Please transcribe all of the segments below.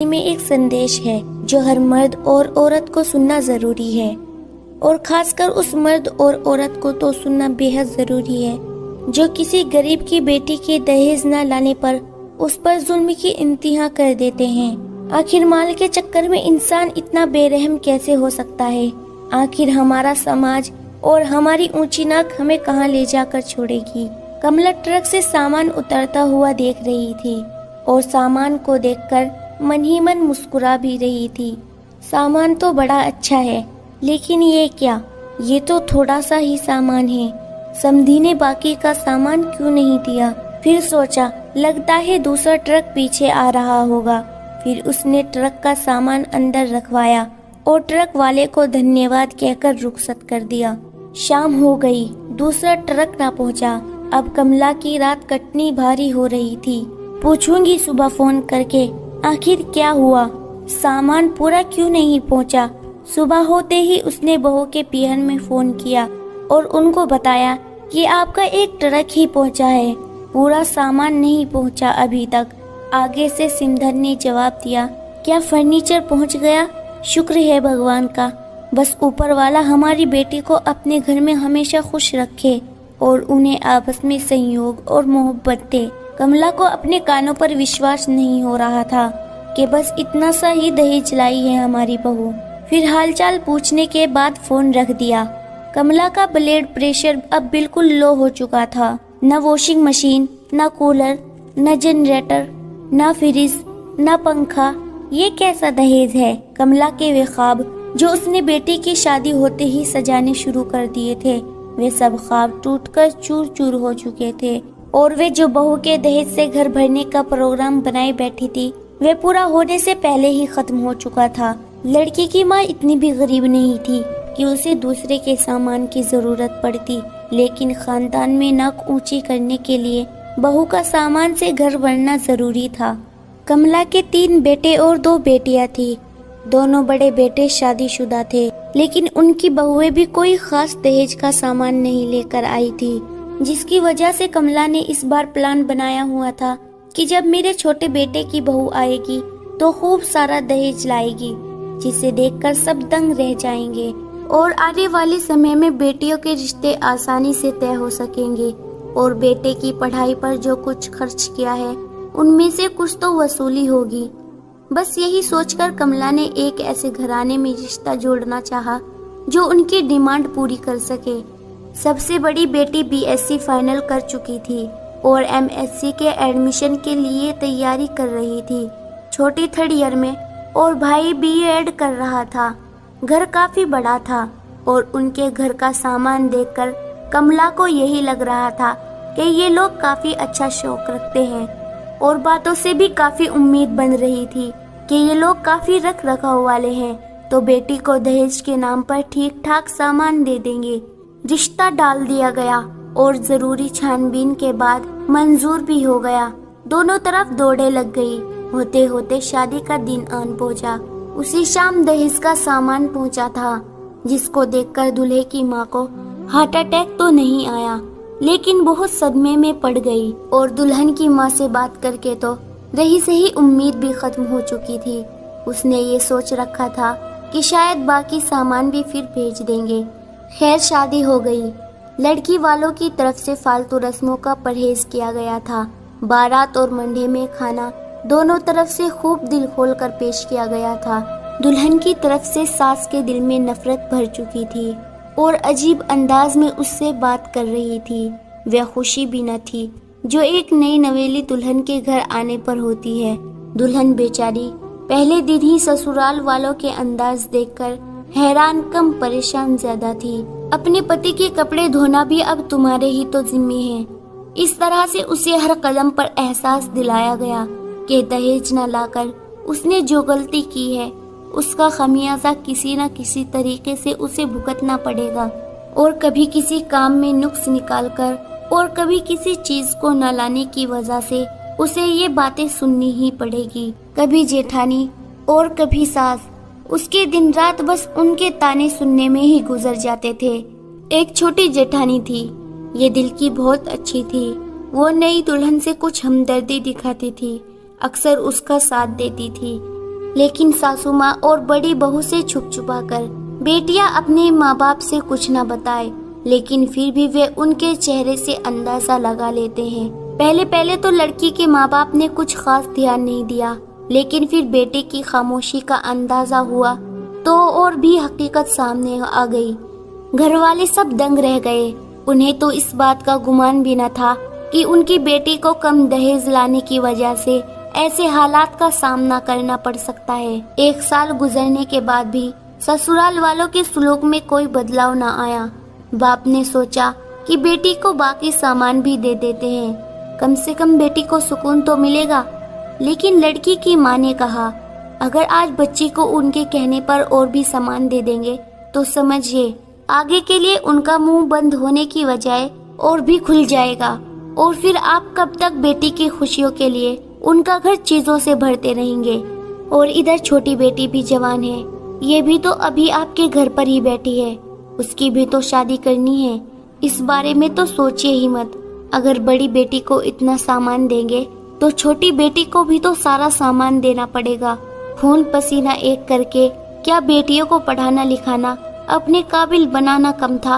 में एक संदेश है जो हर मर्द और औरत को सुनना जरूरी है, और खासकर उस मर्द और औरत को तो सुनना बेहद जरूरी है जो किसी गरीब की बेटी के दहेज न लाने पर उस पर जुल्म की इंतहा कर देते हैं। आखिर माल के चक्कर में इंसान इतना बेरहम कैसे हो सकता है? आखिर हमारा समाज और हमारी ऊंची नाक हमें कहां ले जाकर छोड़ेगी? कमला ट्रक से सामान उतरता हुआ देख रही थी और सामान को देखकर मन ही मन मुस्कुरा भी रही थी। सामान तो बड़ा अच्छा है, लेकिन ये क्या? ये तो थोड़ा सा ही सामान है। समधी ने बाकी का सामान क्यों नहीं दिया? फिर सोचा, लगता है दूसरा ट्रक पीछे आ रहा होगा। फिर उसने ट्रक का सामान अंदर रखवाया और ट्रक वाले को धन्यवाद कहकर रुखसत कर दिया। शाम हो गई, दूसरा ट्रक ना पहुंचा। अब कमला की रात कटनी भारी हो रही थी। पूछूंगी सुबह फोन करके आखिर क्या हुआ, सामान पूरा क्यों नहीं पहुंचा। सुबह होते ही उसने बहू के पीहन में फोन किया और उनको बताया कि आपका एक ट्रक ही पहुंचा है, पूरा सामान नहीं पहुंचा अभी तक। आगे से सिमधर ने जवाब दिया, क्या फर्नीचर पहुंच गया? शुक्र है भगवान का, बस ऊपर वाला हमारी बेटी को अपने घर में हमेशा खुश रखे और उन्हें आपस में संयोग और मोहब्बत दे। कमला को अपने कानों पर विश्वास नहीं हो रहा था कि बस इतना सा ही दहेज लाई है हमारी बहू। फिर हालचाल पूछने के बाद फोन रख दिया। कमला का ब्लड प्रेशर अब बिल्कुल लो हो चुका था। न वॉशिंग मशीन, न कूलर, न जनरेटर, न फ्रिज, न पंखा। ये कैसा दहेज है? कमला के वे ख्वाब जो उसने बेटी की शादी होते ही सजाने शुरू कर दिए थे, वे सब ख्वाब टूटकर चूर चूर हो चुके थे। और वे जो बहू के दहेज से घर भरने का प्रोग्राम बनाए बैठी थी, वे पूरा होने से पहले ही खत्म हो चुका था। लड़की की माँ इतनी भी गरीब नहीं थी कि उसे दूसरे के सामान की जरूरत पड़ती, लेकिन खानदान में नाक ऊंची करने के लिए बहू का सामान से घर भरना जरूरी था। कमला के 3 बेटे और 2 बेटियां थी। दोनों बड़े बेटे शादीशुदा थे, लेकिन उनकी बहुएं भी कोई खास दहेज का सामान नहीं लेकर आई थी, जिसकी वजह से कमला ने इस बार प्लान बनाया हुआ था कि जब मेरे छोटे बेटे की बहू आएगी तो खूब सारा दहेज लाएगी, जिसे देखकर सब दंग रह जाएंगे और आने वाले समय में बेटियों के रिश्ते आसानी से तय हो सकेंगे और बेटे की पढ़ाई पर जो कुछ खर्च किया है उनमें से कुछ तो वसूली होगी। बस यही सोचकर कमला ने एक ऐसे घराने में रिश्ता जोड़ना चाहा जो उनकी डिमांड पूरी कर सके। सबसे बड़ी बेटी बीएससी फाइनल कर चुकी थी और एमएससी के एडमिशन के लिए तैयारी कर रही थी। छोटी 3rd ईयर में और भाई बीएड कर रहा था। घर काफी बड़ा था और उनके घर का सामान देखकर कमला को यही लग रहा था कि ये लोग काफी अच्छा शौक रखते हैं, और बातों से भी काफी उम्मीद बन रही थी कि ये लोग काफी रख रखाव वाले हैं, तो बेटी को दहेज के नाम पर ठीक ठाक सामान दे देंगे। रिश्ता डाल दिया गया और जरूरी छानबीन के बाद मंजूर भी हो गया। दोनों तरफ दौड़े लग गई। होते होते शादी का दिन आन पहुंचा। उसी शाम दहेज का सामान पहुंचा था, जिसको देखकर दूल्हे की माँ को हार्ट अटैक तो नहीं आया, लेकिन बहुत सदमे में पड़ गई और दुल्हन की माँ से बात करके तो रही सही उम्मीद भी खत्म हो चुकी थी। उसने ये सोच रखा था कि शायद बाकी सामान भी फिर भेज देंगे। खैर शादी हो गई। लड़की वालों की तरफ से फालतू रस्मों का परहेज किया गया था। बारात और मंडे में खाना दोनों तरफ से खूब दिल खोल कर पेश किया गया था। दुल्हन की तरफ से सास के दिल में नफरत भर चुकी थी और अजीब अंदाज में उससे बात कर रही थी। वह खुशी भी न थी जो एक नई नवेली दुल्हन के घर आने पर होती है। दुल्हन बेचारी पहले दिन ही ससुराल वालों के अंदाज देखकर हैरान कम परेशान ज्यादा थी। अपने पति के कपड़े धोना भी अब तुम्हारे ही तो जिम्मे है। इस तरह से उसे हर कदम पर एहसास दिलाया गया कि दहेज न लाकर उसने जो गलती की है उसका खमियाजा किसी न किसी तरीके से उसे भुगतना पड़ेगा, और कभी किसी काम में नुक्स निकालकर और कभी किसी चीज को न लाने की वजह से उसे ये बातें सुननी ही पड़ेगी। कभी जेठानी और कभी सास, उसके दिन रात बस उनके ताने सुनने में ही गुजर जाते थे। एक छोटी जेठानी थी, ये दिल की बहुत अच्छी थी। वो नई दुल्हन से कुछ हमदर्दी दिखाती थी, अक्सर उसका साथ देती थी। लेकिन सासू माँ और बड़ी बहू से छुप छुपा कर बेटियां अपने माँ बाप से कुछ न बताए, लेकिन फिर भी वे उनके चेहरे से अंदाजा लगा लेते हैं। पहले पहले तो लड़की के माँ बाप ने कुछ खास ध्यान नहीं दिया, लेकिन फिर बेटे की खामोशी का अंदाजा हुआ तो और भी हकीकत सामने आ गई। घर वाले सब दंग रह गए। उन्हें तो इस बात का गुमान भी न था कि उनकी बेटी को कम दहेज लाने की वजह से ऐसे हालात का सामना करना पड़ सकता है। 1 साल गुजरने के बाद भी ससुराल वालों के सलूक में कोई बदलाव न आया। बाप ने सोचा कि बेटी को बाकी सामान भी दे देते हैं, कम से कम बेटी को सुकून तो मिलेगा। लेकिन लड़की की माँ ने कहा, अगर आज बच्ची को उनके कहने पर और भी सामान दे देंगे तो समझिए आगे के लिए उनका मुंह बंद होने की बजाय और भी खुल जाएगा, और फिर आप कब तक बेटी की खुशियों के लिए उनका घर चीजों से भरते रहेंगे। और इधर छोटी बेटी भी जवान है, ये भी तो अभी आपके घर पर ही बैठी है, उसकी भी तो शादी करनी है। इस बारे में तो सोचिए ही मत। अगर बड़ी बेटी को इतना सामान देंगे तो छोटी बेटी को भी तो सारा सामान देना पड़ेगा। खून पसीना एक करके क्या बेटियों को पढ़ाना लिखाना, अपने काबिल बनाना कम था?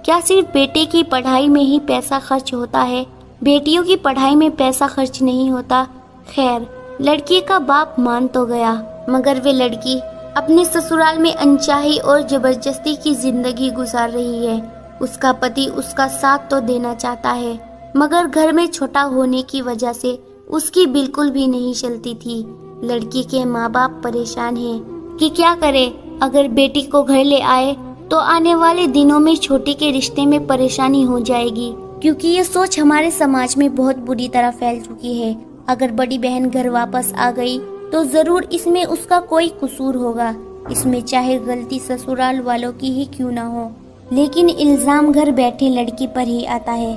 क्या सिर्फ बेटे की पढ़ाई में ही पैसा खर्च होता है, बेटियों की पढ़ाई में पैसा खर्च नहीं होता? खैर, लड़की का बाप मान तो गया, मगर वे लड़की अपने ससुराल में अनचाही और जबरदस्ती की जिंदगी गुजार रही है। उसका पति उसका साथ तो देना चाहता है, मगर घर में छोटा होने की वजह से उसकी बिल्कुल भी नहीं चलती थी। लड़की के माँ बाप परेशान हैं कि क्या करे। अगर बेटी को घर ले आए तो आने वाले दिनों में छोटी के रिश्ते में परेशानी हो जाएगी, क्योंकि ये सोच हमारे समाज में बहुत बुरी तरह फैल चुकी है। अगर बड़ी बहन घर वापस आ गई तो जरूर इसमें उसका कोई कसूर होगा, इसमें चाहे गलती ससुराल वालों की ही क्यों ना हो। लेकिन इल्जाम घर बैठे लड़की पर ही आता है।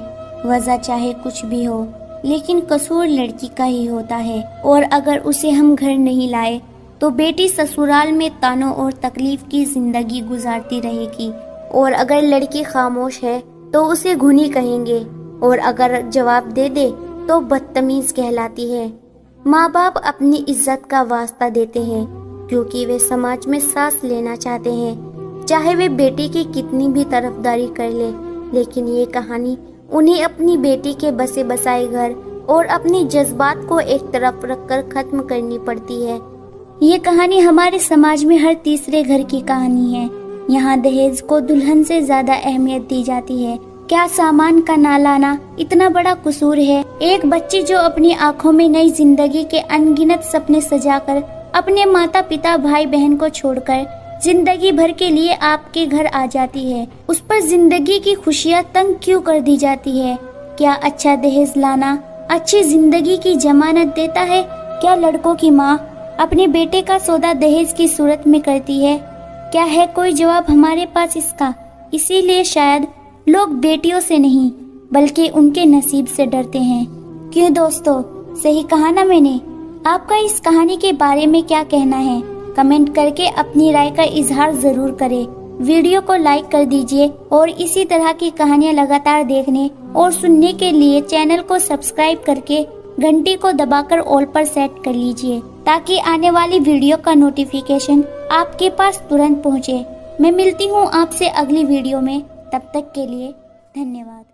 वजह चाहे कुछ भी हो, लेकिन कसूर लड़की का ही होता है। और अगर उसे हम घर नहीं लाए तो बेटी ससुराल में तानों और तकलीफ की जिंदगी गुजारती रहेगी। और अगर लड़की खामोश है तो उसे घुनी कहेंगे, और अगर जवाब दे दे तो बदतमीज कहलाती है। माँ बाप अपनी इज्जत का वास्ता देते हैं, क्योंकि वे समाज में सांस लेना चाहते हैं, चाहे वे बेटी की कितनी भी तरफदारी कर ले। लेकिन ये कहानी उन्हें अपनी बेटी के बसे बसाए घर और अपनी जज्बात को एक तरफ रखकर खत्म करनी पड़ती है। ये कहानी हमारे समाज में हर तीसरे घर की कहानी है। यहाँ दहेज को दुल्हन से ज्यादा अहमियत दी जाती है। क्या सामान का ना लाना इतना बड़ा कसूर है? एक बच्ची जो अपनी आंखों में नई जिंदगी के अनगिनत सपने सजाकर अपने माता पिता भाई बहन को छोड़कर जिंदगी भर के लिए आपके घर आ जाती है, उस पर जिंदगी की खुशियाँ तंग क्यों कर दी जाती है? क्या अच्छा दहेज लाना अच्छी जिंदगी की जमानत देता है? क्या लड़कों की माँ अपने बेटे का सौदा दहेज की सूरत में करती है? क्या है कोई जवाब हमारे पास इसका? इसीलिए शायद लोग बेटियों से नहीं बल्कि उनके नसीब से डरते हैं। क्यों दोस्तों, सही कहा ना मैंने? आपका इस कहानी के बारे में क्या कहना है? कमेंट करके अपनी राय का इजहार जरूर करें। वीडियो को लाइक कर दीजिए और इसी तरह की कहानियाँ लगातार देखने और सुनने के लिए चैनल को सब्सक्राइब करके घंटी को दबाकर ऑल पर सेट कर लीजिए, ताकि आने वाली वीडियो का नोटिफिकेशन आपके पास तुरंत पहुँचे। मैं मिलती हूँ आपसे अगली वीडियो में, तब तक के लिए धन्यवाद।